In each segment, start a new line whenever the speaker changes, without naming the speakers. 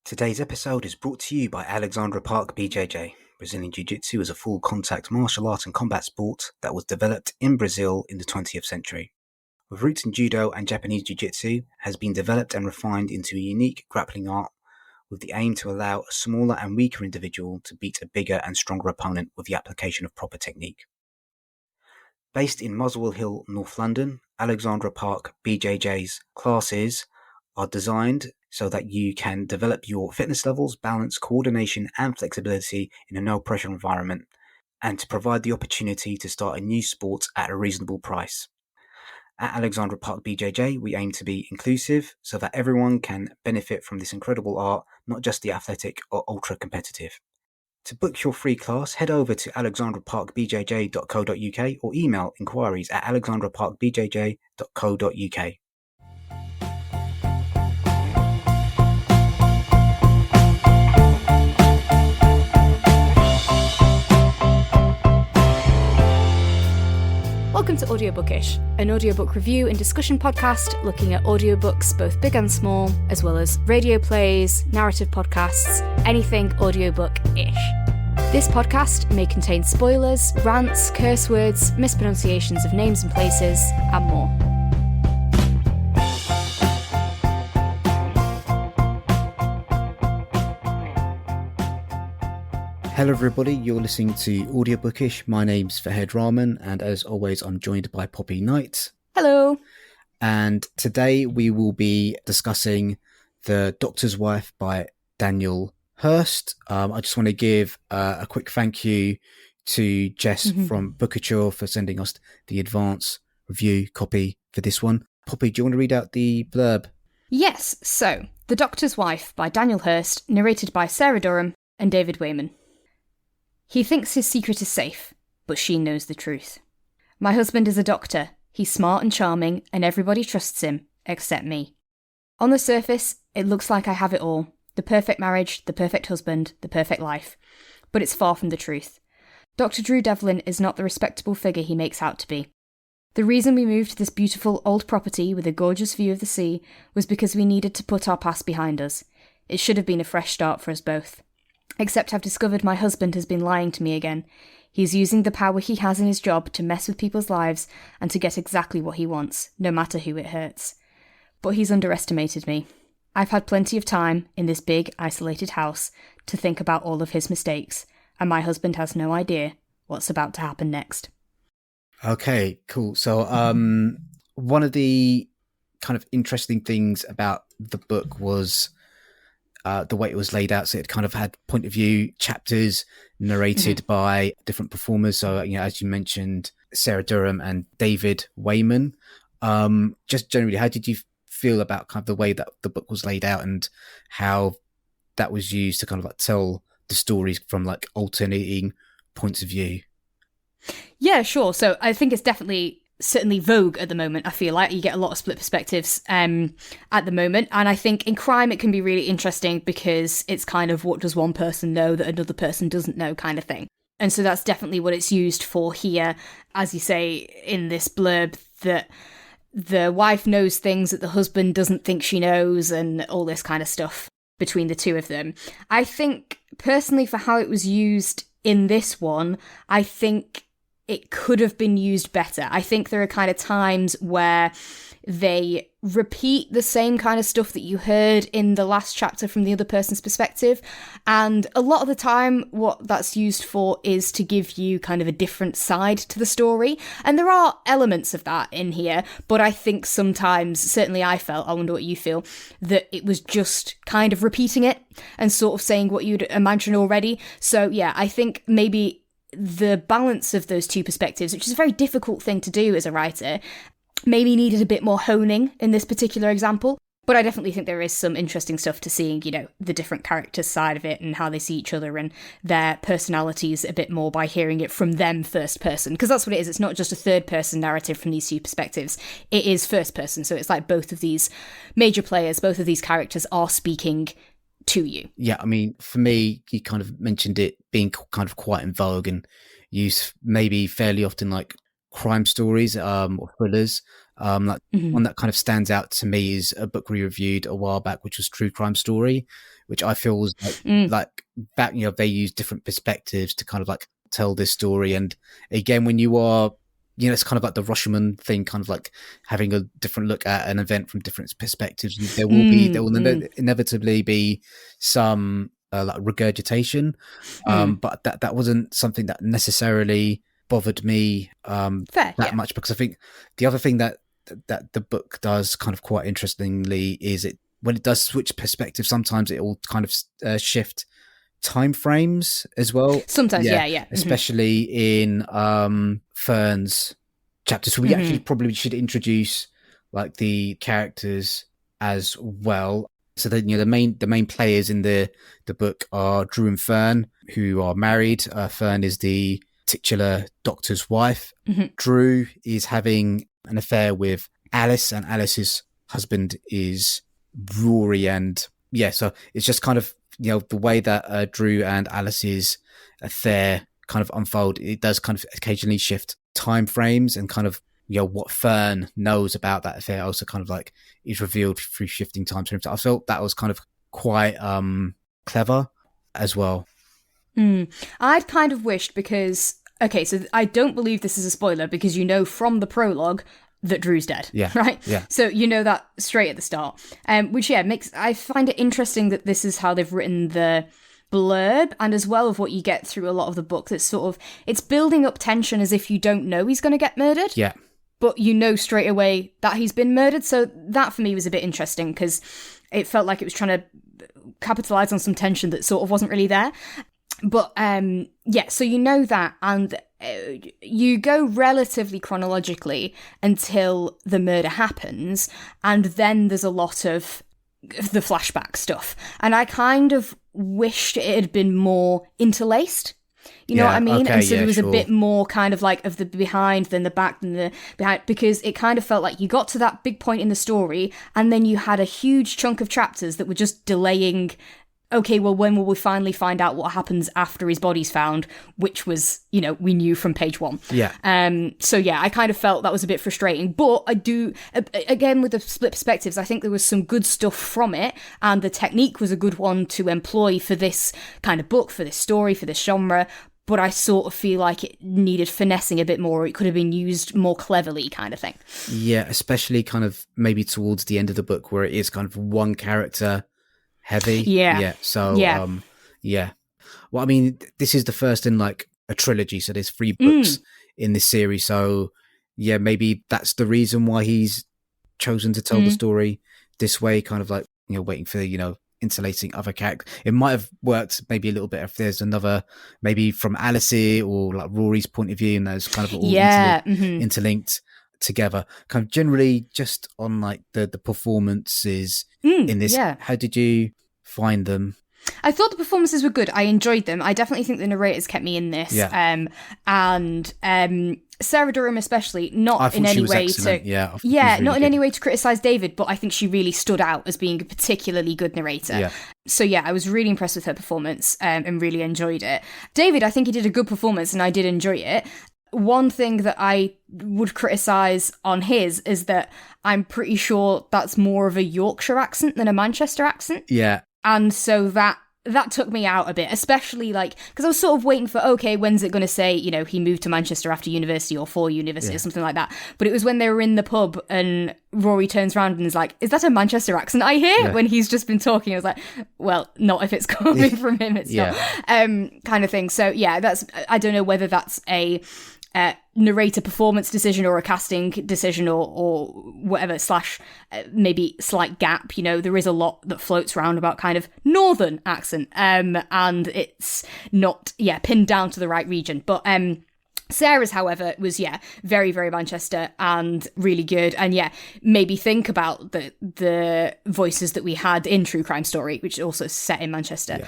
Today's episode is brought to you by Alexandra Park BJJ. Brazilian Jiu-Jitsu is a full-contact martial art and combat sport that was developed in Brazil in the 20th century. With roots in Judo and Japanese Jiu-Jitsu, has been developed and refined into a unique grappling art with the aim to allow a smaller and weaker individual to beat a bigger and stronger opponent with the application of proper technique. Based in Muswell Hill, North London, Alexandra Park BJJ's classes are designed so that you can develop your fitness levels, balance, coordination and flexibility in a no-pressure environment, and to provide the opportunity to start a new sport at a reasonable price. At Alexandra Park BJJ, we aim to be inclusive so that everyone can benefit from this incredible art, not just the athletic or ultra-competitive. To book your free class, head over to alexandraparkbjj.co.uk or email inquiries at alexandraparkbjj.co.uk.
Welcome to Audiobookish, an audiobook review and discussion podcast looking at audiobooks both big and small, as well as radio plays, narrative podcasts, anything audiobook-ish. This podcast may contain spoilers, rants, curse words, mispronunciations of names and places, and more.
Hello everybody, you're listening to Audiobookish. My name's Fahed Rahman, and as always I'm joined by Poppy Knight.
Hello.
And today we will be discussing The Doctor's Wife by Daniel Hurst. I just want to give a quick thank you to Jess from Bookouture for sending us the advance review copy for this one. Poppy, do you want to read out the blurb?
Yes, so, The Doctor's Wife by Daniel Hurst, narrated by Sarah Durham and David Wayman. He thinks his secret is safe, but she knows the truth. My husband is a doctor. He's smart and charming, and everybody trusts him, except me. On the surface, it looks like I have it all. The perfect marriage, the perfect husband, the perfect life. But it's far from the truth. Dr. Drew Devlin is not the respectable figure he makes out to be. The reason we moved to this beautiful old property with a gorgeous view of the sea was because we needed to put our past behind us. It should have been a fresh start for us both. Except I've discovered my husband has been lying to me again. He's using the power he has in his job to mess with people's lives and to get exactly what he wants, no matter who it hurts. But he's underestimated me. I've had plenty of time in this big, isolated house to think about all of his mistakes, and my husband has no idea what's about to happen next.
Okay, cool. So one of the kind of interesting things about the book was the way it was laid out. So it kind of had point of view chapters narrated by different performers. So, you know, as you mentioned, Sarah Durham and David Wayman. Just generally, how did you feel about kind of the way that the book was laid out and how that was used to kind of like tell the stories from like alternating points of view?
Yeah, sure. So I think it's certainly vogue at the moment. I feel like you get a lot of split perspectives at the moment, and I think in crime it can be really interesting because it's kind of what does one person know that another person doesn't know kind of thing. And so that's definitely what it's used for here, as you say in this blurb, that the wife knows things that the husband doesn't think she knows and all this kind of stuff between the two of them. I think personally for how it was used in this one, I think it could have been used better. I think there are kind of times where they repeat the same kind of stuff that you heard in the last chapter from the other person's perspective. And a lot of the time, what that's used for is to give you kind of a different side to the story. And there are elements of that in here, but I think sometimes, certainly I felt, I wonder what you feel, that it was just kind of repeating it and sort of saying what you'd imagine already. So yeah, I think maybe the balance of those two perspectives, which is a very difficult thing to do as a writer, maybe needed a bit more honing in this particular example. But I definitely think there is some interesting stuff to seeing, you know, the different characters' side of it and how they see each other and their personalities a bit more by hearing it from them first person. Because that's what it is. It's not just a third person narrative from these two perspectives. It is first person. So it's like both of these major players, both of these characters are speaking to you.
Yeah, I mean, for me, you kind of mentioned it being kind of quite in vogue and used maybe fairly often like crime stories or thrillers. One that kind of stands out to me is a book we reviewed a while back, which was True Crime Story, which I feel was like that, they use different perspectives to kind of like tell this story. And again, when you are, it's kind of like the Rashomon thing, kind of like having a different look at an event from different perspectives. There will inevitably be some like regurgitation, but that wasn't something that necessarily bothered me much, because I think the other thing that the book does kind of quite interestingly is when it does switch perspective, sometimes it will kind of shift time frames as well.
Sometimes, yeah.
Especially in Fern's chapter. So we actually probably should introduce like the characters as well. So that the main players in the book are Drew and Fern, who are married. Fern is the titular doctor's wife. Drew is having an affair with Alice, and Alice's husband is Rory. And so it's just kind of the way that Drew and Alice's affair kind of unfold. It does kind of occasionally shift time frames, and kind of what Fern knows about that affair also kind of like is revealed through shifting time frames. I felt that was kind of quite clever as well.
I'd kind of wished, because so I don't believe this is a spoiler, because from the prologue that Drew's dead, right?
Yeah.
So that straight at the start, which I find it interesting that this is how they've written the blurb, and as well of what you get through a lot of the book. That's sort of, it's building up tension as if you don't know he's going to get murdered.
Yeah.
But straight away that he's been murdered. So that for me was a bit interesting, because it felt like it was trying to capitalize on some tension that sort of wasn't really there. But so that, and you go relatively chronologically until the murder happens, and then there's a lot of the flashback stuff. And I kind of wished it had been more interlaced. You know what I mean?
Okay,
and so there was
sure.
a bit more kind of like of the behind than the back than the behind, because it kind of felt like you got to that big point in the story, and then you had a huge chunk of chapters that were just delaying. Okay, well, when will we finally find out what happens after his body's found? Which was, we knew from page 1.
Yeah.
So I kind of felt that was a bit frustrating. But I do, again, with the split perspectives, I think there was some good stuff from it, and the technique was a good one to employ for this kind of book, for this story, for this genre. But I sort of feel like it needed finessing a bit more. It could have been used more cleverly, kind of thing.
Yeah, especially kind of maybe towards the end of the book, where it is kind of one character heavy.
Yeah.
So well, I mean, this is the first in like a trilogy, so there's 3 books in this series. So maybe that's the reason why he's chosen to tell the story this way, kind of like waiting for insulating other characters. It might have worked maybe a little bit if there's another, maybe from Alice or like Rory's point of view, and those kind of all interlinked together. Kind of generally just on like the performances in this. How did you find them?
I thought the performances were good. I enjoyed them. I definitely think the narrators kept me in this. And Sarah Durham especially, not in any way not in any way to criticize David, but I think she really stood out as being a particularly good narrator. So I was really impressed with her performance and really enjoyed it. David, I think he did a good performance, and I did enjoy it. One thing that I would criticise on his is that I'm pretty sure that's more of a Yorkshire accent than a Manchester accent.
Yeah.
And so that took me out a bit, especially like, because I was sort of waiting for, okay, when's it going to say, he moved to Manchester after university or for university or something like that. But it was when they were in the pub and Rory turns around and is like, is that a Manchester accent I hear? When he's just been talking. I was like, well, not if it's coming from him, it's not. Kind of thing. So that's, I don't know whether that's a narrator performance decision or a casting decision or whatever, / maybe slight gap. There is a lot that floats around about kind of northern accent, and it's not pinned down to the right region. But Sarah's, however, was very, very Manchester and really good, and maybe think about the voices that we had in True Crime Story, which is also set in Manchester.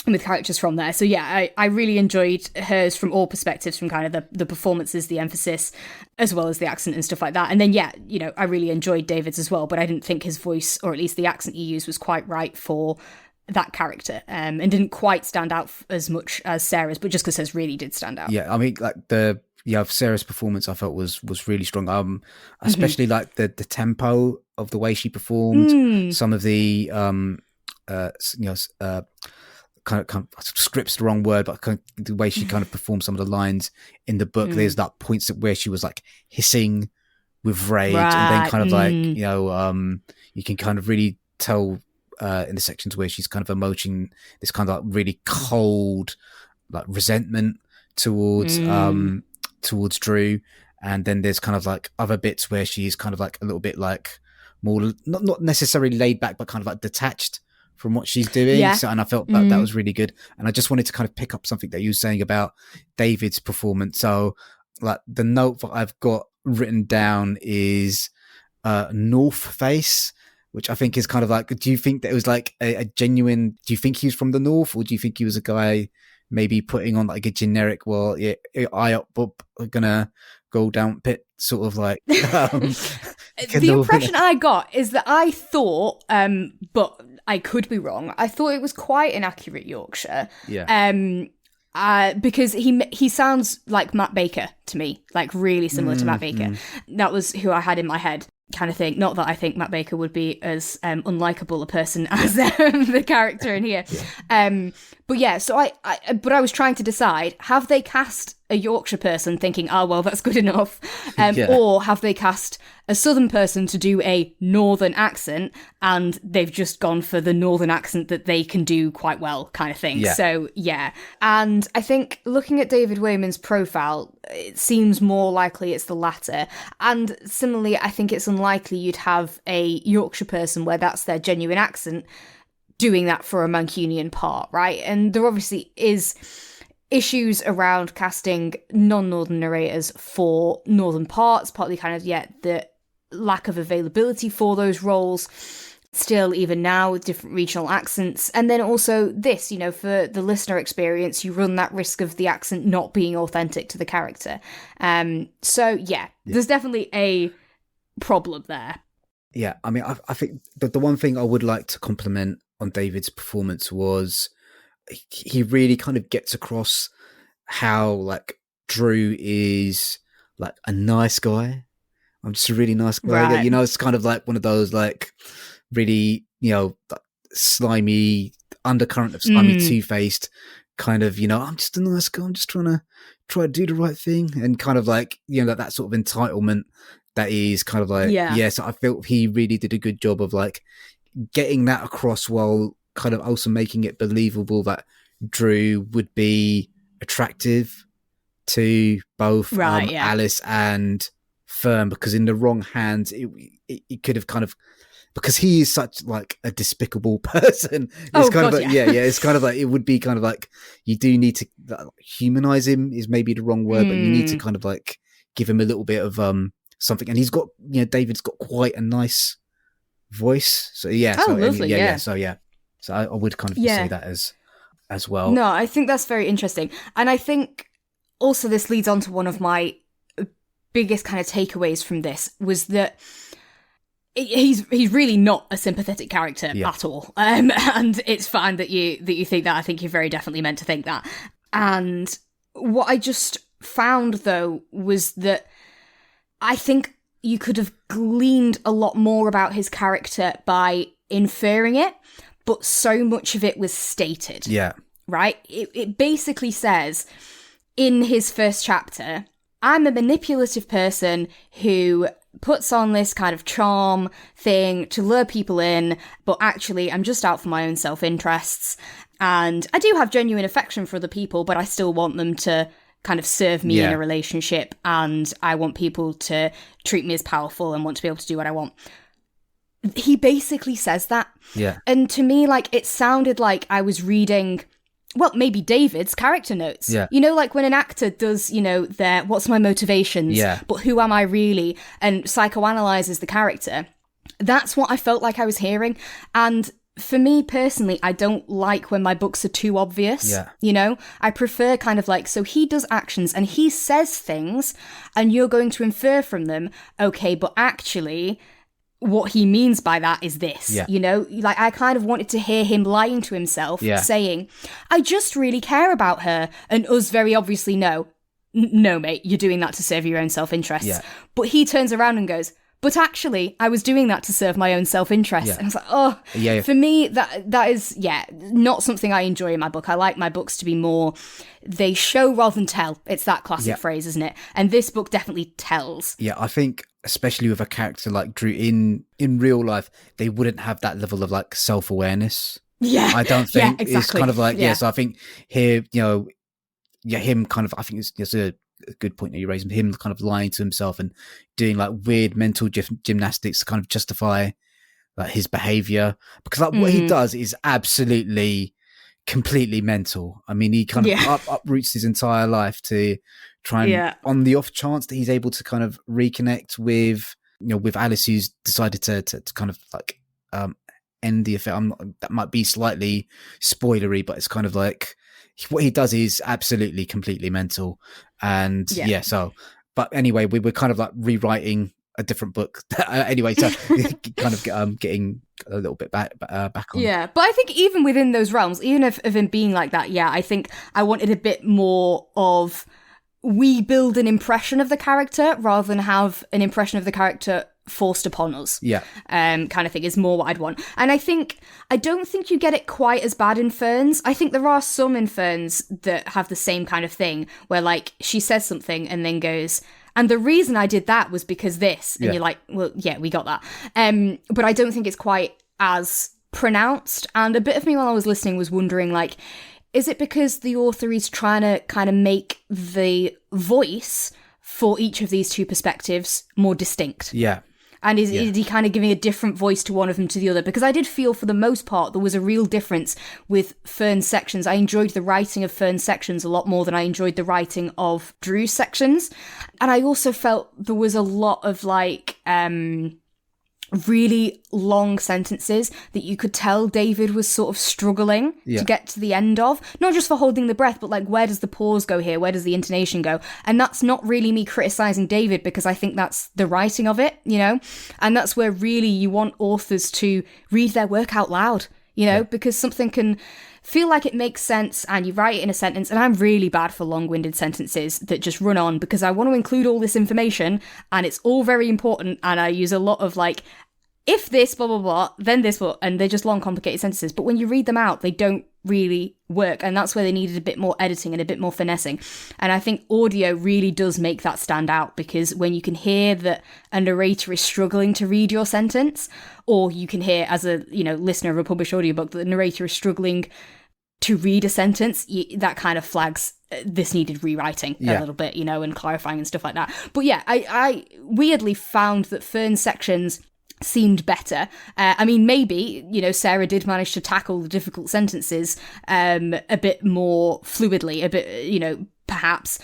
With characters from there. So I really enjoyed hers from all perspectives, from kind of the performances, the emphasis, as well as the accent and stuff like that. And then I really enjoyed David's as well, but I didn't think his voice, or at least the accent he used, was quite right for that character, and didn't quite stand out as much as Sarah's, but just because hers really did stand out.
I mean, like Sarah's performance I felt was really strong, especially like the tempo of the way she performed, some of the kind of script's the wrong word, but kind of the way she kind of performed some of the lines in the book. There's that points where she was like hissing with rage, and then kind of like you can kind of really tell in the sections where she's kind of emoting this kind of like really cold like resentment towards Drew. And then there's kind of like other bits where she's kind of like a little bit like more not necessarily laid back, but kind of like detached from what she's doing.
Yeah.
So, and I felt that was really good. And I just wanted to kind of pick up something that you were saying about David's performance. So like the note that I've got written down is North Face, which I think is kind of like, do you think that it was like a genuine, do you think he was from the North, or do you think he was a guy maybe putting on like a generic, well, yeah, I up gonna go down pit sort of like
the impression I got is that I thought, but I could be wrong, I thought it was quite an accurate Yorkshire. Because he sounds like Matt Baker to me, like really similar to Matt Baker. That was who I had in my head, kind of thing. Not that I think Matt Baker would be as unlikable a person as the character in here. But yeah, so I was trying to decide, have they cast a Yorkshire person thinking, oh, well, that's good enough? Or have they cast a Southern person to do a Northern accent, and they've just gone for the Northern accent that they can do quite well, kind of thing. So, yeah. And I think looking at David Wayman's profile, it seems more likely it's the latter. And similarly, I think it's unlikely you'd have a Yorkshire person where that's their genuine accent doing that for a Mancunian part, right? And there obviously is issues around casting non-Northern narrators for Northern parts, partly kind of, the lack of availability for those roles still even now with different regional accents. And then also this, for the listener experience, you run that risk of the accent not being authentic to the character. There's definitely a problem there.
Yeah, I mean, I think the one thing I would like to compliment on David's performance was he really kind of gets across how like Drew is like a nice guy. I'm just a really nice guy.
Right.
It's kind of like one of those like really, slimy undercurrent of slimy two-faced kind of, I'm just a nice guy. I'm just try to do the right thing, and kind of like, that sort of entitlement that is kind of like, so I felt he really did a good job of like getting that across while kind of also making it believable that Drew would be attractive to both Alice and Fern, because in the wrong hands it could have kind of, because he is such like a despicable person. It's it's kind of like, it would be kind of like, you do need to humanize him is maybe the wrong word, but you need to kind of like give him a little bit of something. And he's got, David's got quite a nice voice. So lovely. So I would kind of say that as well.
No, I think that's very interesting. And I think also this leads on to one of my biggest kind of takeaways from this, was that he's really not a sympathetic character at all. And it's fine that you think that. I think you're very definitely meant to think that. And what I just found, though, was that I think you could have gleaned a lot more about his character by inferring it, but so much of it was stated.
Yeah.
Right? It basically says in his first chapter, I'm a manipulative person who puts on this kind of charm thing to lure people in, but actually I'm just out for my own self-interests. And I do have genuine affection for other people, but I still want them to kind of serve me in a relationship, and I want people to treat me as powerful and want to be able to do what I want. He basically says that.
Yeah.
And to me, like, it sounded like I was reading, well, maybe David's character notes.
Yeah.
Like when an actor does, their what's my motivations, but who am I really, and psychoanalyzes the character. That's what I felt like I was hearing. And for me personally, I don't like when my books are too obvious.
Yeah.
I prefer kind of like, so he does actions and he says things and you're going to infer from them, okay, but actually what he means by that is this. Like I kind of wanted to hear him lying to himself, saying, I just really care about her, and us very obviously know, no mate, you're doing that to serve your own self-interests. But he turns around and goes, But actually, I was doing that to serve my own self-interest.
Yeah.
And I was like, oh,
Yeah.
For me, that is, not something I enjoy in my book. I like my books to be more, they show rather than tell. It's that classic phrase, isn't it? And this book definitely tells.
Yeah, I think especially with a character like Drew in real life, they wouldn't have that level of like self-awareness.
Yeah.
I don't think
exactly.
it's kind of like, so I think here, him kind of, I think it's a good point that you raised, him kind of lying to himself and doing like weird mental gymnastics to kind of justify like his behavior, because like what he does is absolutely completely mental. I mean, he kind of uproots his entire life to try and on the off chance that he's able to kind of reconnect with with Alice, who's decided to kind of like end the affair. That might be slightly spoilery, but it's kind of like what he does is absolutely completely mental. And so but anyway, we were kind of like rewriting a different book anyway, so kind of getting a little bit back on.
But I think even within those realms, even of him being like that, I think I wanted a bit more of, we build an impression of the character rather than have an impression of the character forced upon us. Kind of thing is more what I'd want. And I don't think you get it quite as bad in Ferns. I think there are some in Ferns that have the same kind of thing, where like she says something and then goes, and the reason I did that was because this. And you're like, well, yeah, we got that. But I don't think it's quite as pronounced. And a bit of me while I was listening was wondering, like, is it because the author is trying to kind of make the voice for each of these two perspectives more distinct?
Yeah.
And is he kind of giving a different voice to one of them to the other? Because I did feel, for the most part, there was a real difference with Fern's sections. I enjoyed the writing of Fern's sections a lot more than I enjoyed the writing of Drew's sections. And I also felt there was a lot of, like, really long sentences that you could tell David was sort of struggling to get to the end of. Not just for holding the breath, but like, where does the pause go here? Where does the intonation go? And that's not really me criticizing David, because I think that's the writing of it, and that's where really you want authors to read their work out loud, because something can feel like it makes sense and you write it in a sentence, and I'm really bad for long-winded sentences that just run on because I want to include all this information and it's all very important, and I use a lot of like, if this, blah, blah, blah, then this, blah, and they're just long, complicated sentences. But when you read them out, they don't really work. And that's where they needed a bit more editing and a bit more finessing. And I think audio really does make that stand out, because when you can hear that a narrator is struggling to read your sentence, or you can hear as a, listener of a published audiobook that the narrator is struggling to read a sentence, that kind of flags this needed rewriting a little bit, and clarifying and stuff like that. But yeah, I weirdly found that Fern's sections seemed better. I mean, maybe, Sarah did manage to tackle the difficult sentences a bit more fluidly, a bit, perhaps.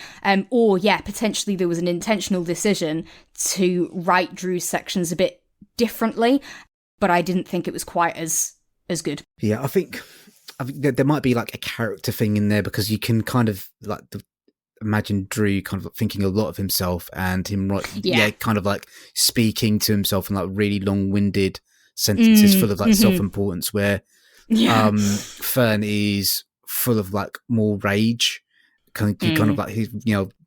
Or, potentially there was an intentional decision to write Drew's sections a bit differently, but I didn't think it was quite as good.
Yeah, I think there might be like a character thing in there, because you can kind of like imagine Drew kind of thinking a lot of himself, and him kind of like speaking to himself in like really long-winded sentences full of like self-importance, where Fern is full of like more rage. Kind of like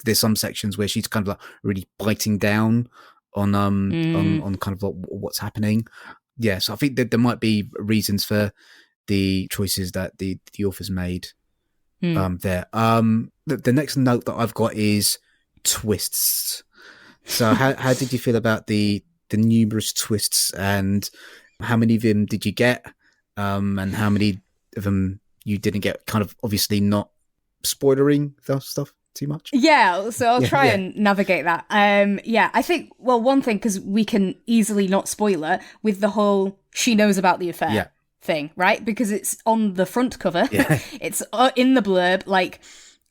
there's some sections where she's kind of like really biting down on kind of like what's happening. Yeah, so I think that there might be reasons for the choices that the author's made there. The next note that I've got is twists. So how did you feel about the numerous twists, and how many of them did you get, and how many of them you didn't get? Kind of obviously not spoilering that stuff too much. Yeah, so I'll try and navigate that. I think, well, one thing, because we can easily not spoiler with the whole she knows about the affair thing, right? Because it's on the front cover. It's in the blurb, like,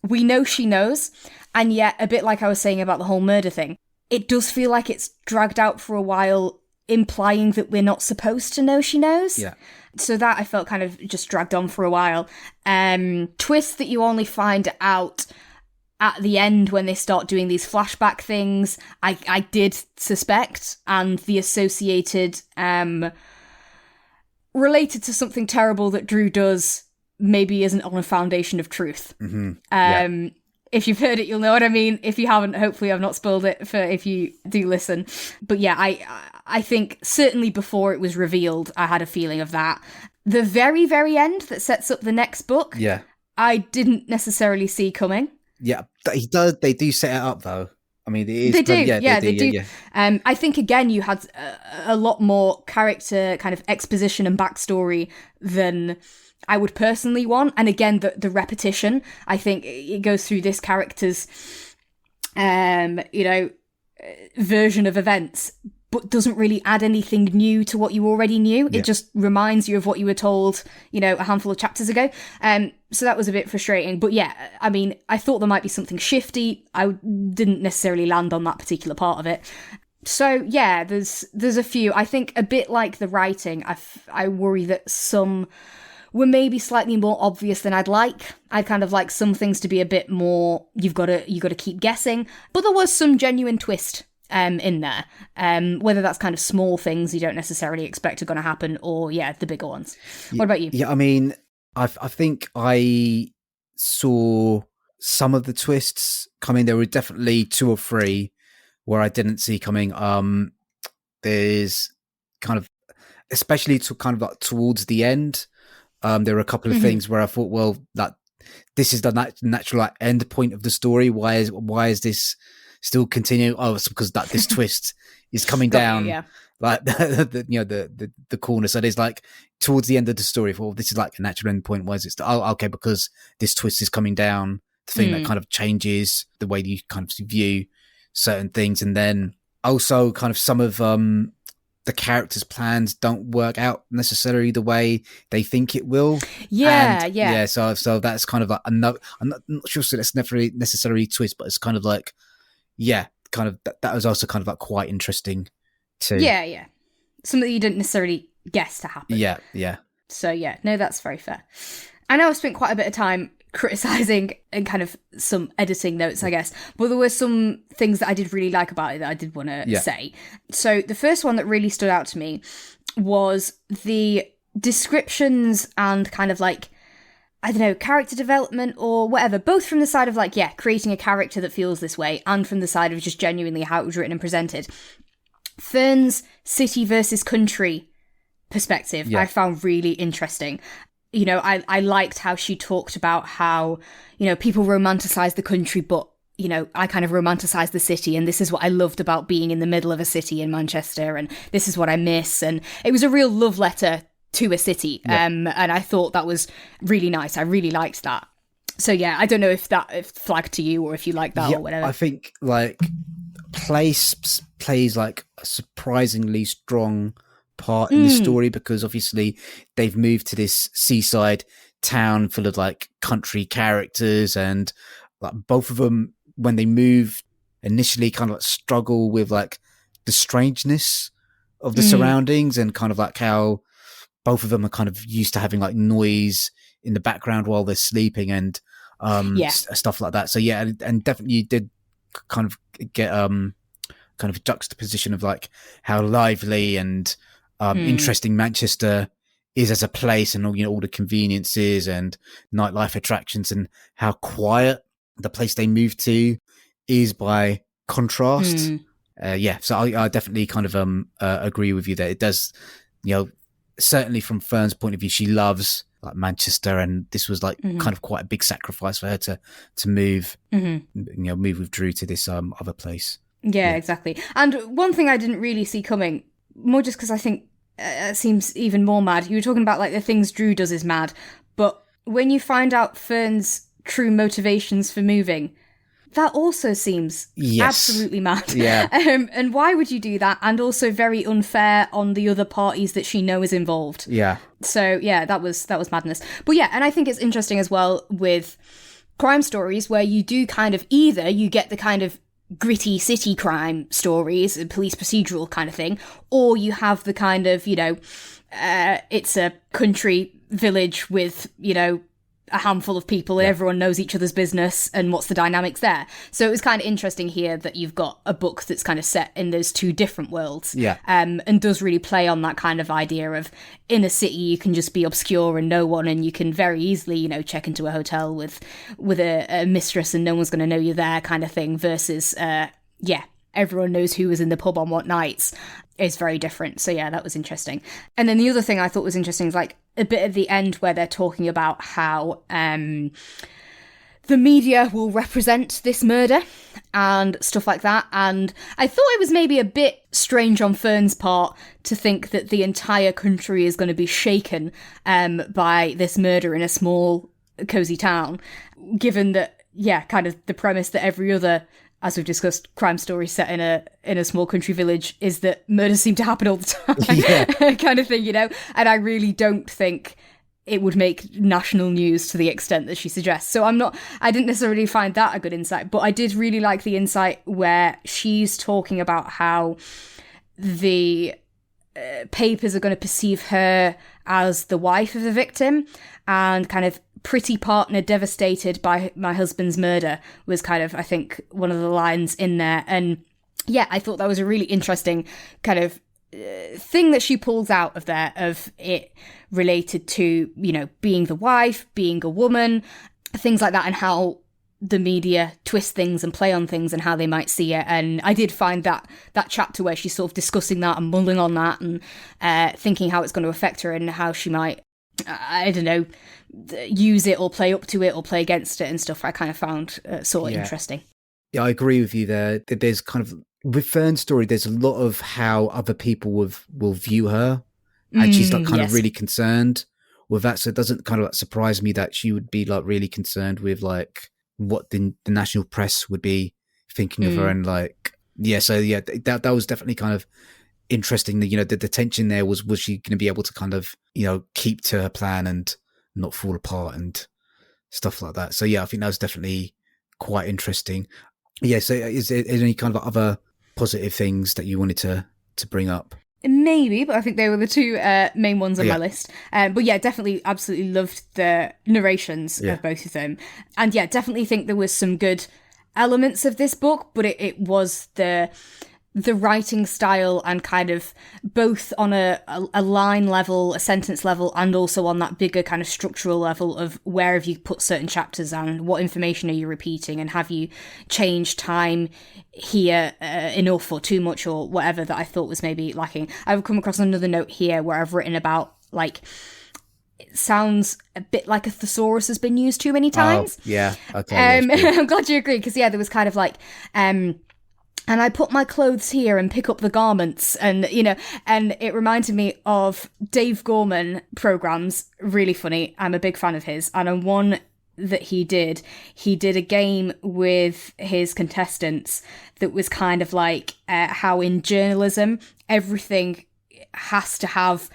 we know she knows, and yet, a bit like I was saying about the whole murder thing, it does feel like it's dragged out for a while, implying that we're not supposed to know she knows. So that I felt kind of just dragged on for a while. Twist that you only find out at the end when they start doing these flashback things, I did suspect, and the associated related to something terrible that Drew does maybe isn't on a foundation of truth.
If you've heard it, you'll know what I mean. If you haven't, hopefully I've not spoiled it for if you do listen. But yeah, I think certainly before it was revealed, I had a feeling of that. The very, very end that sets up the next book,
Yeah.
I didn't necessarily see coming.
Yeah, he does. They do set it up, though. I mean, it is.
They do, they do.
Yeah.
I think, again, you had a lot more character kind of exposition and backstory than I would personally want. And again, the repetition, I think it goes through this character's, version of events, but doesn't really add anything new to what you already knew. It just reminds you of what you were told, a handful of chapters ago. So that was a bit frustrating. But yeah, I mean, I thought there might be something shifty. I didn't necessarily land on that particular part of it. So yeah, there's a few. I think a bit like the writing, I worry that some were maybe slightly more obvious than I'd like. I'd kind of like some things to be a bit more, you've got to keep guessing. But there was some genuine twist in there. Whether that's kind of small things you don't necessarily expect are going to happen, or the bigger ones. What about you?
Yeah, I mean, I think I saw some of the twists coming. There were definitely 2 or 3 where I didn't see coming. There's kind of, especially to kind of like towards the end, there were a couple of things where I thought, well, that this is the natural like, end point of the story. Why is this still continuing? Oh, it's because that this twist is coming down, like the corner. So there's like towards the end of the story, well, this is like a natural end point. Why is it? Okay, because this twist is coming down. The thing that kind of changes the way you kind of view certain things, and then also kind of some of the characters' plans don't work out necessarily the way they think it will.
Yeah.
So that's kind of like another. I'm not sure so that's necessarily twist, but it's kind of like. Yeah, kind of. That was also kind of like quite interesting too.
Yeah. Something you didn't necessarily guess to happen.
Yeah.
So yeah, no, that's very fair. I know I've spent quite a bit of time criticising and kind of some editing notes, I guess, but there were some things that I did really like about it that I did want to say. So the first one that really stood out to me was the descriptions and kind of like, I don't know, character development or whatever, both from the side of like, creating a character that feels this way and from the side of just genuinely how it was written and presented. Fern's city versus country perspective, I found really interesting. I liked how she talked about how, people romanticize the country, but, I kind of romanticize the city, and this is what I loved about being in the middle of a city in Manchester, and this is what I miss. And it was a real love letter to a city. And I thought that was really nice. I really liked that. So yeah, I don't know if flagged to you or if you like that or whatever.
I think like place plays like a surprisingly strong part in the story, because obviously they've moved to this seaside town full of like country characters, and like both of them when they move initially kind of like struggle with like the strangeness of the surroundings, and kind of like how both of them are kind of used to having like noise in the background while they're sleeping and stuff like that. So yeah, and definitely you did kind of get kind of juxtaposition of like how lively and interesting Manchester is as a place, and all the conveniences and nightlife attractions, and how quiet the place they moved to is by contrast. So I definitely kind of agree with you that it does, certainly from Fern's point of view, she loves like Manchester, and this was like kind of quite a big sacrifice for her to move, move with Drew to this other place.
Yeah, exactly. And one thing I didn't really see coming, more just because I think it seems even more mad. You were talking about like the things Drew does is mad, but when you find out Fern's true motivations for moving, that also seems absolutely mad.
Yeah.
And why would you do that? And also very unfair on the other parties that she knows is involved.
Yeah.
So yeah, that was madness. But yeah, and I think it's interesting as well with crime stories where you do kind of either you get the kind of gritty city crime stories, a police procedural kind of thing, or you have the kind of, it's a country village with, a handful of people and everyone knows each other's business and what's the dynamics there. So it was kind of interesting here that you've got a book that's kind of set in those two different worlds. And does really play on that kind of idea of in a city you can just be obscure and no one, and you can very easily, you know, check into a hotel with a mistress and no one's going to know you're there kind of thing, versus everyone knows who was in the pub on what nights is very different. So yeah, that was interesting. And then the other thing I thought was interesting is like a bit at the end where they're talking about how the media will represent this murder and stuff like that. And I thought it was maybe a bit strange on Fern's part to think that the entire country is going to be shaken by this murder in a small, cosy town, given that, kind of the premise that every other, as we've discussed, crime story set in a small country village is that murders seem to happen all the time, kind of thing, you know? And I really don't think it would make national news to the extent that she suggests. So I didn't necessarily find that a good insight, but I did really like the insight where she's talking about how the papers are going to perceive her as the wife of the victim, and kind of pretty partner devastated by my husband's murder was kind of, I think, one of the lines in there. And yeah, I thought that was a really interesting kind of thing that she pulls out of there, of it related to, you know, being the wife, being a woman, things like that, and how the media twist things and play on things and how they might see it. And I did find that chapter where she's sort of discussing that and mulling on that and thinking how it's going to affect her and how she might, I don't know, use it or play up to it or play against it and stuff, I kind of found sort of interesting.
Yeah, I agree with you there. There's kind of, with Fern's story, there's a lot of how other people will view her, and she's like kind of really concerned with that. So it doesn't kind of like surprise me that she would be like really concerned with like what the national press would be thinking of her, and like that was definitely kind of interesting. You know, the tension there was she going to be able to kind of, you know, keep to her plan and not fall apart and stuff like that. So yeah, I think that was definitely quite interesting. Yeah, so is there any kind of other positive things that you wanted to bring up?
Maybe, but I think they were the two main ones on my list. But yeah, definitely absolutely loved the narrations of both of them. And yeah, definitely think there was some good elements of this book, but it was the writing style and kind of both on a line level, a sentence level, and also on that bigger kind of structural level of where have you put certain chapters and what information are you repeating, and have you changed time here enough or too much or whatever, that I thought was maybe lacking. I've come across another note here where I've written about like, it sounds a bit like a thesaurus has been used too many times.
Oh, yeah. Okay.
I'm glad you agree, because there was kind of like and I put my clothes here and pick up the garments, and, you know, and it reminded me of Dave Gorman programs. Really funny. I'm a big fan of his. And on one that he did a game with his contestants that was kind of like how in journalism, everything has to have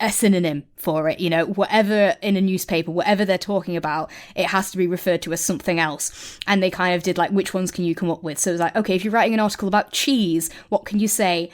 a synonym for it, you know, whatever in a newspaper, whatever they're talking about, it has to be referred to as something else. And they kind of did like, which ones can you come up with? So it was like, okay, if you're writing an article about cheese, what can you say?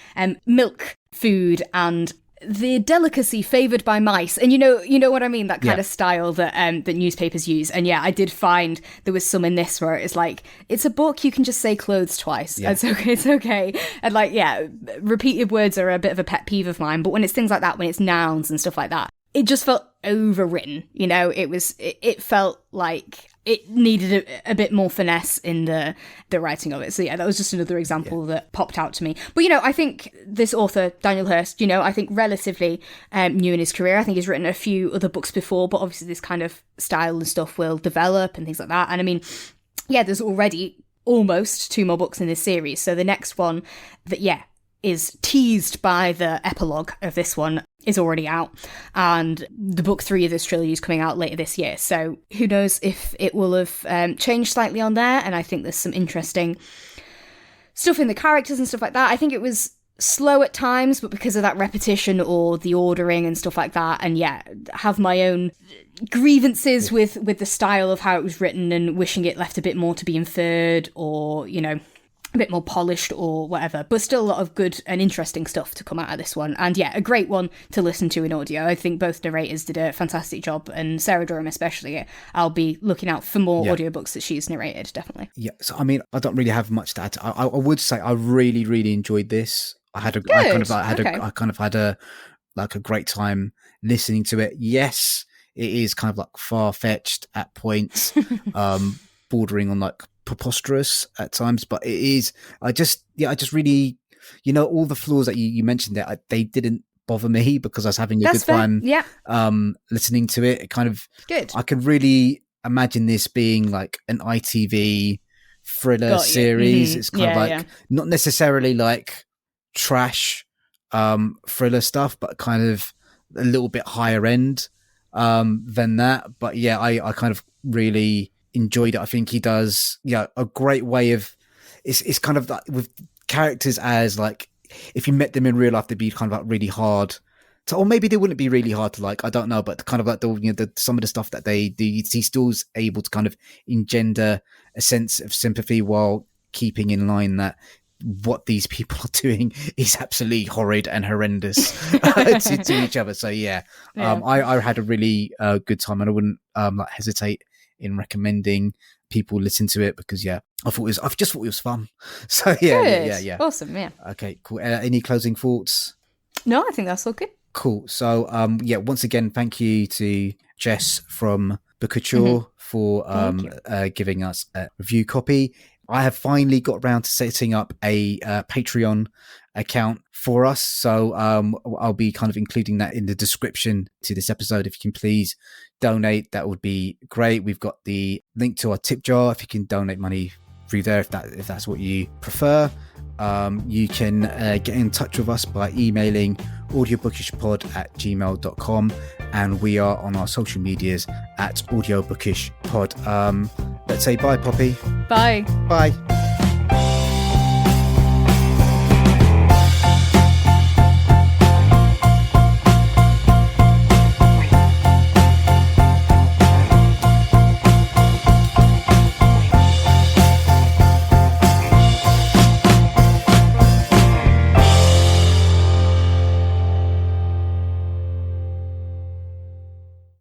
Milk, food, and the delicacy favoured by mice. And you know what I mean? That kind of style that that newspapers use. And yeah, I did find there was some in this where it's like, it's a book, you can just say clothes twice. Yeah. It's okay. And like, yeah, repeated words are a bit of a pet peeve of mine. But when it's things like that, when it's nouns and stuff like that, it just felt overwritten. You know, it felt like it needed a bit more finesse in the writing of it. So yeah, that was just another example that popped out to me. But, you know, I think this author, Daniel Hurst, you know, I think relatively new in his career. I think he's written a few other books before, but obviously this kind of style and stuff will develop and things like that. And I mean, yeah, there's already almost 2 more books in this series. So the next one that, is teased by the epilogue of this one is already out, and the book 3 of this trilogy is coming out later this year. So who knows if it will have changed slightly on there. And I think there's some interesting stuff in the characters and stuff like that. I think it was slow at times, but because of that repetition or the ordering and stuff like that, and have my own grievances with the style of how it was written and wishing it left a bit more to be inferred, or, you know, a bit more polished or whatever, but still a lot of good and interesting stuff to come out of this one. And yeah, a great one to listen to in audio. I think both narrators did a fantastic job, and Sarah Durham especially. I'll be looking out for more audiobooks that she's narrated, definitely.
Yeah, so I mean, I don't really have much to add. I would say I really, really enjoyed this. I kind of had a great time listening to it. Yes, it is kind of like far-fetched at points, bordering on like preposterous at times, but it is. I just really, all the flaws that you mentioned there, they didn't bother me because I was having a good time.
Yeah.
Listening to it. It kind of
good.
I could really imagine this being like an ITV thriller series. It's kind of like not necessarily like trash thriller stuff, but kind of a little bit higher end than that. But yeah, I kind of really enjoyed it. I think he does a great way of it's kind of like with characters as like if you met them in real life they'd be kind of like really hard to, or maybe they wouldn't be really hard to like, I don't know, but kind of like the some of the stuff that they do, he still's able to kind of engender a sense of sympathy while keeping in line that what these people are doing is absolutely horrid and horrendous to each other. So I had a really good time, and I wouldn't hesitate in recommending people listen to it because I just thought it was fun. So yeah.
Awesome. Yeah.
Okay, cool. Any closing thoughts?
No, I think that's all good.
Cool. So once again, thank you to Jess from Bookouture for giving us a review copy. I have finally got around to setting up a Patreon account for us. So I'll be kind of including that in the description to this episode. If you can please donate, that would be great. We've got the link to our tip jar if you can donate money through there, if that's what you prefer. You can get in touch with us by emailing audiobookishpod@gmail.com, and we are on our social medias at audiobookishpod. Let's say bye, Poppy.
Bye.